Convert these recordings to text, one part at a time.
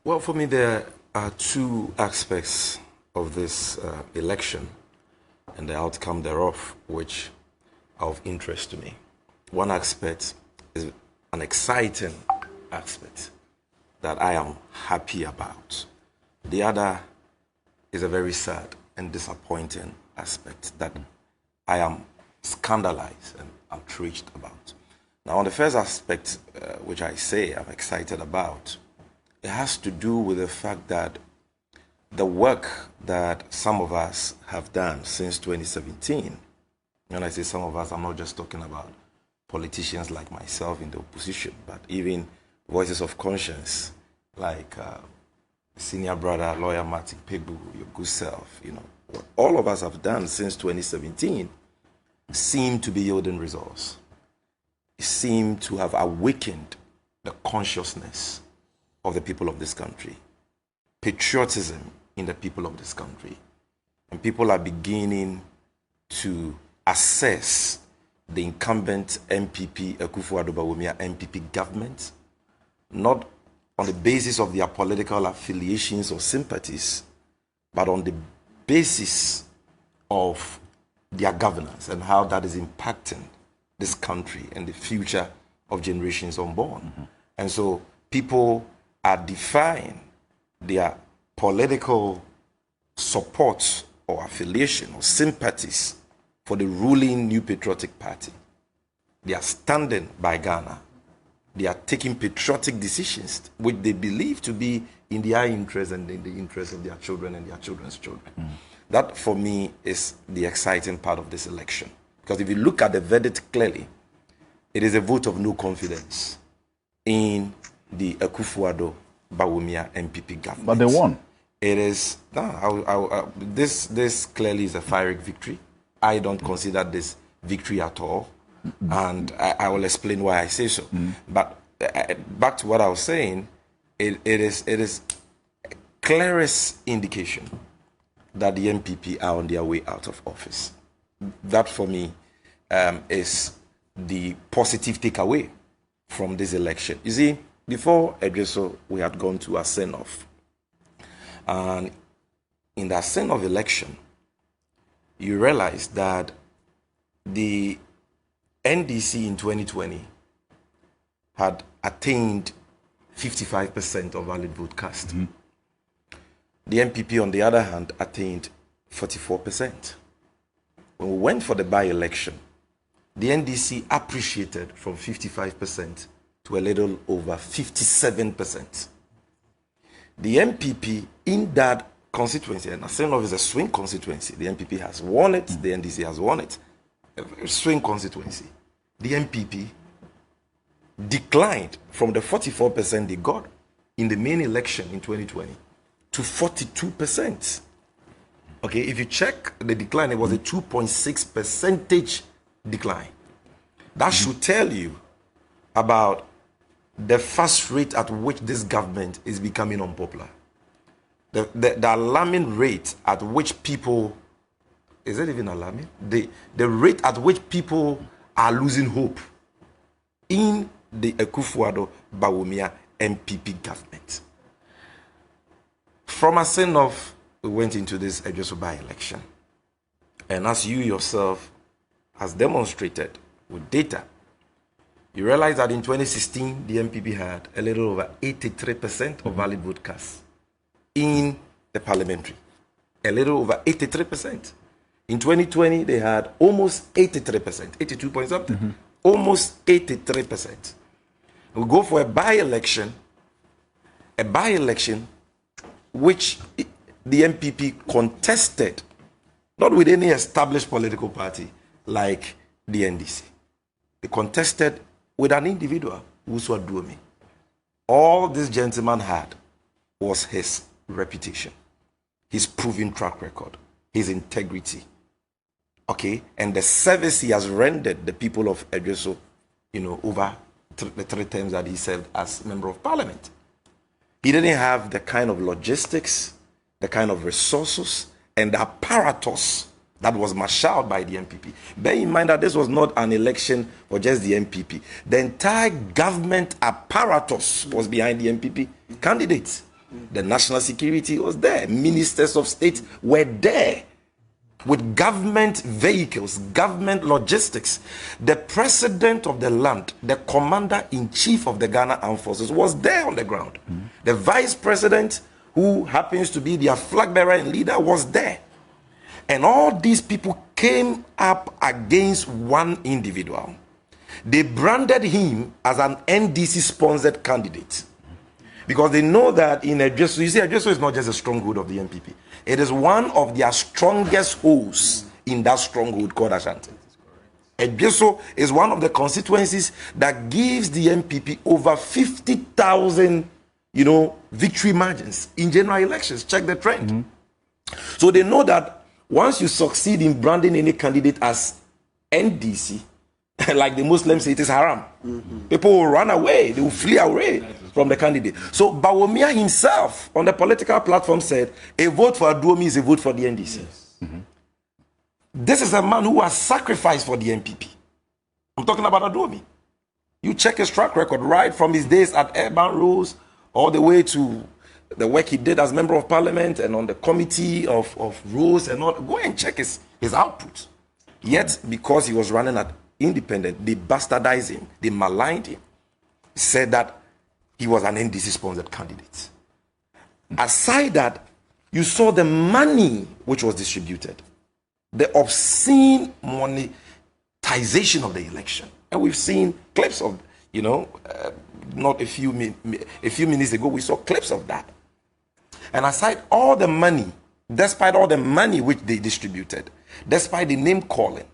Well, for me, there are two aspects of this election and the outcome thereof which are of interest to me. One aspect is an exciting aspect that I am happy about. The other is a very sad and disappointing aspect that I am scandalized and outraged about. Now, on the first aspect, which I say I'm excited about, it has to do with the fact that the work that some of us have done since 2017, when I say some of us, I'm not just talking about politicians like myself in the opposition, but even voices of conscience like senior brother, lawyer Martin Pegbu, your good self, what all of us have done since 2017 seem to be yielding results. It seemed to have awakened the consciousness of the people of this country, patriotism in the people of this country. And people are beginning to assess the incumbent NPP, Akufo-Addo Bawumia NPP government, not on the basis of their political affiliations or sympathies, but on the basis of their governance and how that is impacting this country and the future of generations unborn. Mm-hmm. And so people are defying their political support or affiliation or sympathies for the ruling New Patriotic Party. They are standing by Ghana. They are taking patriotic decisions which they believe to be in their interest and in the interest of their children and their children's children. Mm. That, for me, is the exciting part of this election. Because if you look at the verdict clearly, it is a vote of no confidence in the Akufo-Addo Bawumia NPP government. But they won. It is, this clearly is a Pyrrhic victory. I don't consider this victory at all. And I will explain why I say so. But back to what I was saying, it is clearest indication that the NPP are on their way out of office. That, for me, is the positive takeaway from this election. You see, before Ejisu, we had gone to a send-off. And in that send-off election, you realize that the NDC in 2020 had attained 55% of valid vote cast. Mm-hmm. The NPP, on the other hand, attained 44%. When we went for the by-election, the NDC appreciated from 55% to a little over 57%. The NPP, in that constituency, and Asenov is a swing constituency, the NPP has won it, the NDC has won it, a swing constituency. The NPP declined from the 44% they got in the main election in 2020 to 42%. Okay, if you check the decline, it was a 2.6 percentage decline. That should tell you about the fast rate at which this government is becoming unpopular. The alarming rate at which people, is it even alarming? The rate at which people are losing hope in the Akufo-Addo Bawumia NPP government. From a send-off, we went into this Ejisu by-election. And as you yourself has demonstrated with data, you realize that in 2016, the NPP had a little over 83% of valid vote cast in the parliamentary. A little over 83%. In 2020, they had almost 83%, 82 point something, almost 83%. We go for a by-election which the NPP contested, not with any established political party like the NDC. They contested with an individual, Uswa Duomi. All this gentleman had was his reputation, his proven track record, his integrity, okay, and the service he has rendered the people of Ejisu, over the 3 terms that he served as member of parliament. He didn't have the kind of logistics, the kind of resources, and the apparatus that was marshaled by the NPP. Bear in mind that this was not an election for just the NPP. The entire government apparatus was behind the NPP candidates. The national security was there. Ministers of state were there with government vehicles, government logistics. The president of the land, the commander-in-chief of the Ghana Armed Forces was there on the ground. The vice president, who happens to be their flag bearer and leader, was there. And all these people came up against one individual. They branded him as an NDC-sponsored candidate. Because they know that in Ejisu, you see, Ejisu is not just a stronghold of the NPP. It is one of their strongest holes in that stronghold called Ashanti. Ejisu is one of the constituencies that gives the NPP over 50,000, victory margins in general elections. Check the trend. So they know that once you succeed in branding any candidate as NDC, like the Muslims say, it is haram. People will run away. They will flee away from the candidate. So Bawumia himself on the political platform said, a vote for Aduomi is a vote for the NDC. This is a man who has sacrificed for the NPP. I'm talking about Aduomi. You check his track record right from his days at Urban Rules all the way to the work he did as member of parliament and on the committee of rules and all. Go and check his output. Yet, because he was running at independent, they bastardized him, they maligned him, said that he was an NDC-sponsored candidate. Aside that, you saw the money which was distributed, the obscene monetization of the election. And we've seen clips of, not a few minutes ago, we saw clips of that. And aside all the money, despite all the money which they distributed, despite the name calling,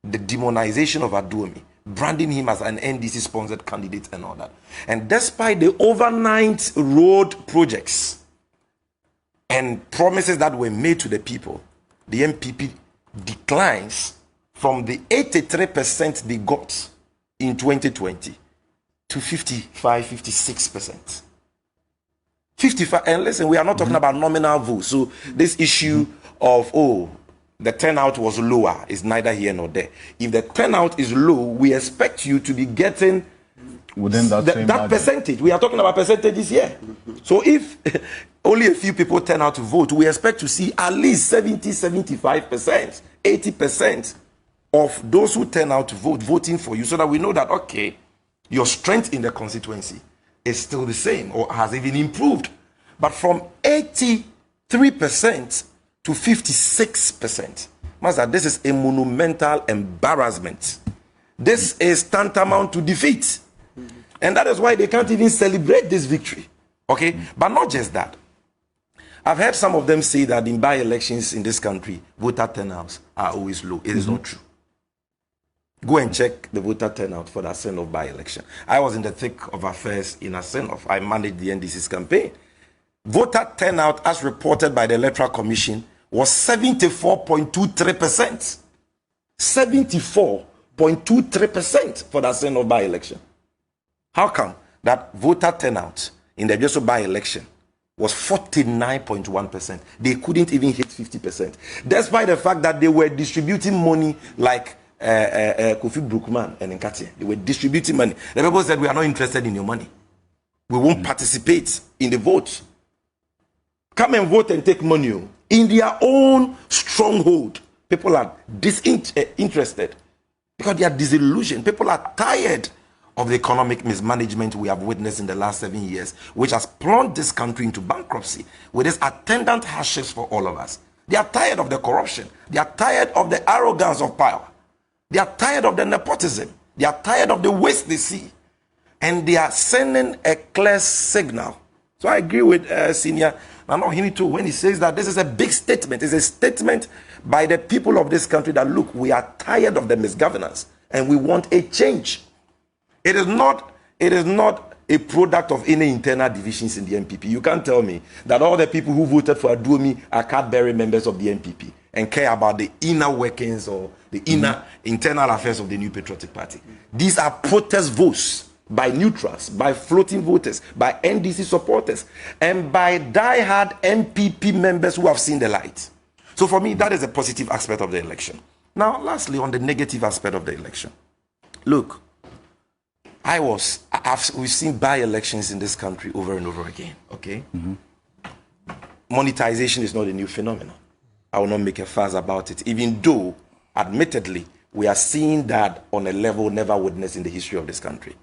the demonization of Aduomi, branding him as an NDC-sponsored candidate and all that. And despite the overnight road projects and promises that were made to the people, the NPP declines from the 83% they got in 2020 to 55, 56%. 55, and listen, we are not talking about nominal votes. So this issue of, the turnout was lower is neither here nor there. If the turnout is low, we expect you to be getting within that percentage. We are talking about percentages here. So if only a few people turn out to vote, we expect to see at least 70, 75%, 80% of those who turn out to vote voting for you, so that we know that, okay, your strength in the constituency is still the same or has even improved. But from 83% to 56%. Master, this is a monumental embarrassment. This is tantamount to defeat. And that is why they can't even celebrate this victory. Okay? But not just that. I've heard some of them say that in by-elections in this country, voter turnouts are always low. It is not true. Go and check the voter turnout for the Asenov by-election. I was in the thick of affairs in Asenov. I managed the NDC's campaign. Voter turnout, as reported by the Electoral Commission, was 74.23%. 74.23% for the Asenov by-election. How come that voter turnout in the Ejisu by-election was 49.1%? They couldn't even hit 50%. Despite the fact that they were distributing money like Kofi Brookman and Nkati. They were distributing money. The people said, we are not interested in your money. We won't participate in the vote. Come and vote and take money. In their own stronghold, people are disinterested because they are disillusioned. People are tired of the economic mismanagement we have witnessed in the last 7 years, which has plunged this country into bankruptcy with its attendant hardships for all of us. They are tired of the corruption. They are tired of the arrogance of power. They are tired of the nepotism. They are tired of the waste they see. And they are sending a clear signal. So I agree with Senior Nanohimitu when he says that this is a big statement. It's a statement by the people of this country that, look, we are tired of the misgovernance and we want a change. It is not a product of any internal divisions in the NPP. You can't tell me that all the people who voted for Aduomi are card-bearing members of the NPP and care about the inner workings or the inner internal affairs of the New Patriotic Party. These are protest votes by neutrals, by floating voters, by NDC supporters, and by die-hard NPP members who have seen the light. So for me, that is a positive aspect of the election. Now, lastly, on the negative aspect of the election. Look, we've seen by-elections in this country over and over again, okay? monetization is not a new phenomenon. I will not make a fuss about it, even though, admittedly, we are seeing that on a level never witnessed in the history of this country.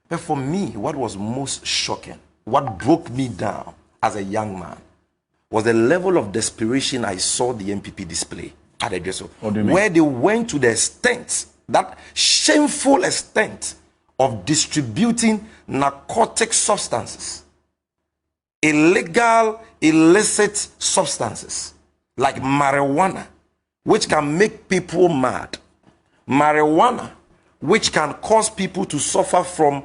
But for me, what was most shocking, what broke me down as a young man, was the level of desperation I saw the NPP display at Ejisu, where they went to the extent, that shameful extent, of distributing narcotic substances, illegal, illicit substances, like marijuana, which can make people mad, marijuana, which can cause people to suffer from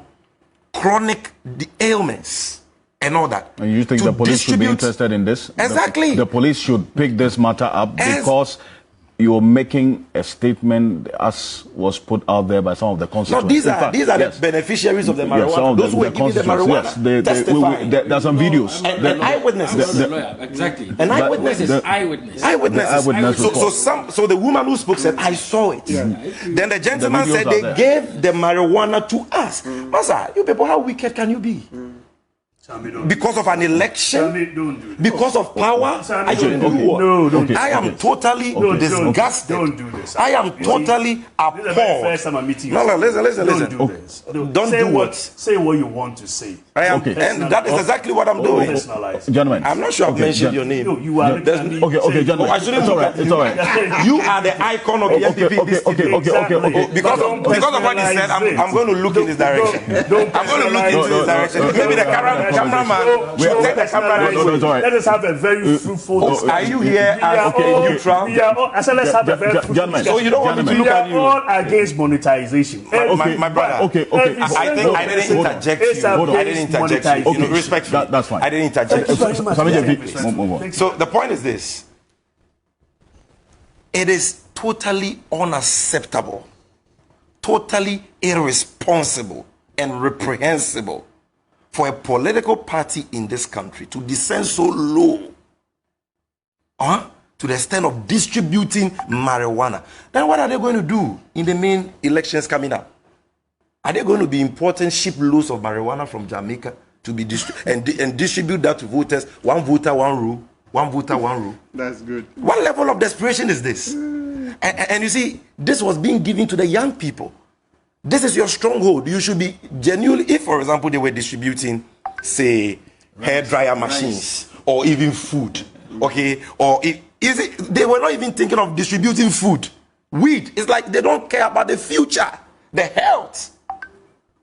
chronic ailments and all that. And you think the police should be interested in this? Exactly. The police should pick this matter up because you're making a statement as was put out there by some of the constituents. No, these are the beneficiaries of the marijuana. Those who were giving the marijuana. Yes, there's some videos. And eyewitnesses. Exactly. And eyewitnesses. Eyewitnesses. So the woman who spoke said, I saw it. Yeah. Then the gentleman said, they gave the marijuana to us. Master, you people, how wicked can you be? Because of an election, because of power, I should do what? I am totally disgusted. Don't do this. I am totally appalled. No, listen. Don't do this. Don't do what? Say what you want to say. I am, and that is exactly what I'm doing. Gentlemen, I'm not sure I've mentioned your name. No, you are. Okay, gentlemen. I shouldn't. It's all right. You are the icon of the NPP. Okay. Because of what he said, I'm going to look in his direction. I'm going to look into his direction. Maybe the cameraman should take the camera. Let us have a very fruitful. Are you here as neutral? I said let's have a very fruitful. So you don't want me to look at you? We are all against monetization. My brother. Okay. I think I didn't interject you. I didn't interject you. Respectfully. That's fine. I didn't interject you. Sammy Gyamfi, move on. So the point is this. It is totally unacceptable, totally irresponsible and reprehensible for a political party in this country to descend so low to the extent of distributing marijuana. Then what are they going to do in the main elections coming up? Are they going to be importing shiploads of marijuana from Jamaica to be and distribute that to voters? One voter, one rule. One voter, one rule. That's good. What level of desperation is this? And you see, this was being given to the young people. This is your stronghold. You should be genuinely, if, for example, they were distributing, say, hair dryer machines or even food, okay? Or they were not even thinking of distributing food. Weed. It's like they don't care about the future, the health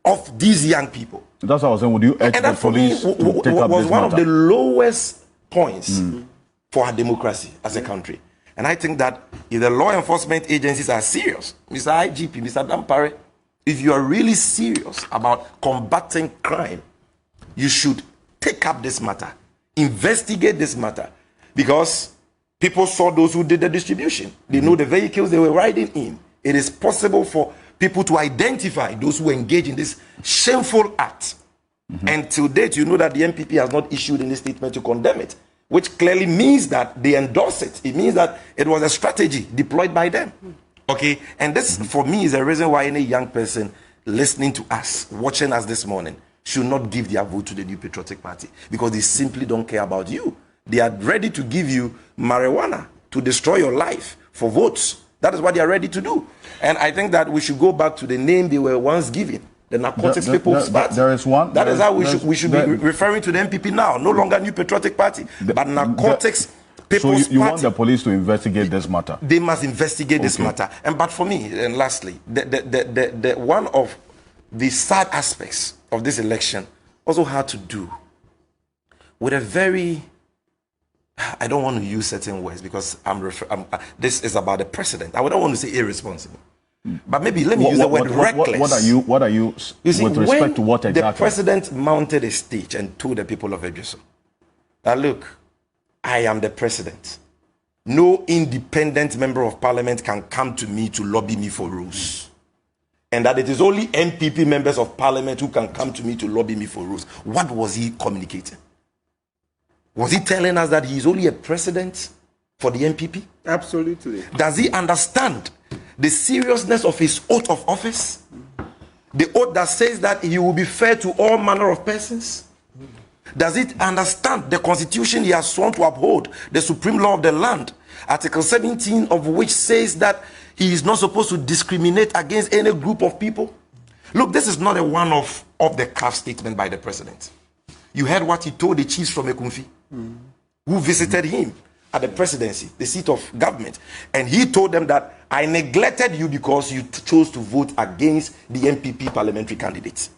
of these young people. That's what I was saying. Would you urge the police to take up this was one matter? of the lowest points for our democracy as a country. And I think that if the law enforcement agencies are serious, Mr. IGP, Mr. Dampare, if you are really serious about combating crime, you should take up this matter, investigate this matter, because people saw those who did the distribution. They know the vehicles they were riding in. It is possible for people to identify those who engage in this shameful act. And to date, you know that the NPP has not issued any statement to condemn it, which clearly means that they endorse it. It means that it was a strategy deployed by them. Okay? And this, for me, is a reason why any young person listening to us, watching us this morning, should not give their vote to the New Patriotic Party, because they simply don't care about you. They are ready to give you marijuana to destroy your life for votes. That is what they are ready to do. And I think that we should go back to the name they were once given, the Narcotics People's Party. There is one. That is how we should be referring to the NPP now. No longer New Patriotic Party, but Narcotics People's Party. So you want the police to investigate this matter? They must investigate this matter. But for me, and lastly, the one of the sad aspects of this election also had to do with a very, I don't want to use certain words because this is about the president. I don't want to say irresponsible. But maybe let me use the word reckless. What are you see, with respect to what exactly? The president mounted a stage and told the people of Ejisu that, look, I am the president. No independent member of parliament can come to me to lobby me for rules. And that it is only NPP members of parliament who can come to me to lobby me for rules. What was he communicating? Was he telling us that he is only a president for the NPP? Absolutely. Does he understand the seriousness of his oath of office? The oath that says that he will be fair to all manner of persons? Does it understand the constitution he has sworn to uphold, the supreme law of the land, Article 17 of which says that he is not supposed to discriminate against any group of people? Look, this is not a one-off of the cuff statement by the president. You heard what he told the chiefs from Ekumfi, who visited him at the presidency, the seat of government. And he told them that I neglected you because you chose to vote against the NPP parliamentary candidates.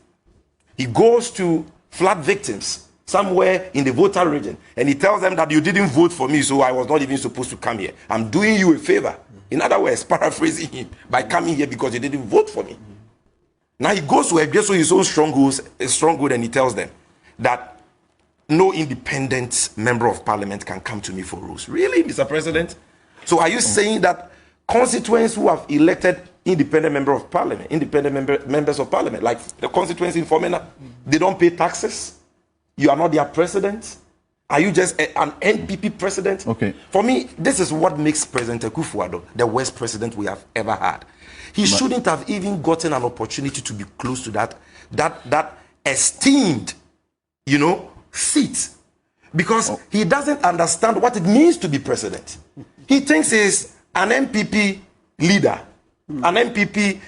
He goes to flood victims somewhere in the voter region, and he tells them that you didn't vote for me, so I was not even supposed to come here. I'm doing you a favor. In other words, paraphrasing him, by coming here because you didn't vote for me. Now he goes to Ejisu, his own stronghold, and he tells them that no independent member of parliament can come to me for rules. Really, Mr. President? So are you saying that constituents who have elected independent members of parliament, like the constituents in Fomena, they don't pay taxes? You are not their president? Are you just an NPP president? Okay. For me, this is what makes President Akufo-Addo the worst president we have ever had. He shouldn't have even gotten an opportunity to be close to that esteemed, seat, because he doesn't understand what it means to be president. He thinks he's an NPP leader, an NPP,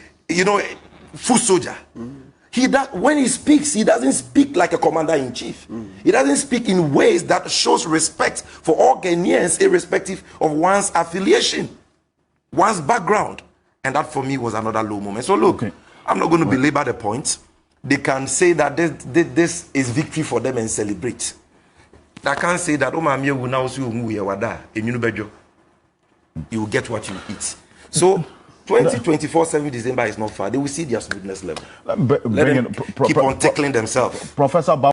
foot soldier. When he speaks, he doesn't speak like a commander-in-chief. He doesn't speak in ways that shows respect for all Ghanaians, irrespective of one's affiliation, one's background. And that, for me, was another low moment. So, look, I'm not going to belabor the point. They can say that this is victory for them and celebrate. I can't say that, you will get what you eat. So, 2024, 7 December is not far. They will see their smoothness level. Let them keep on tickling themselves. Professor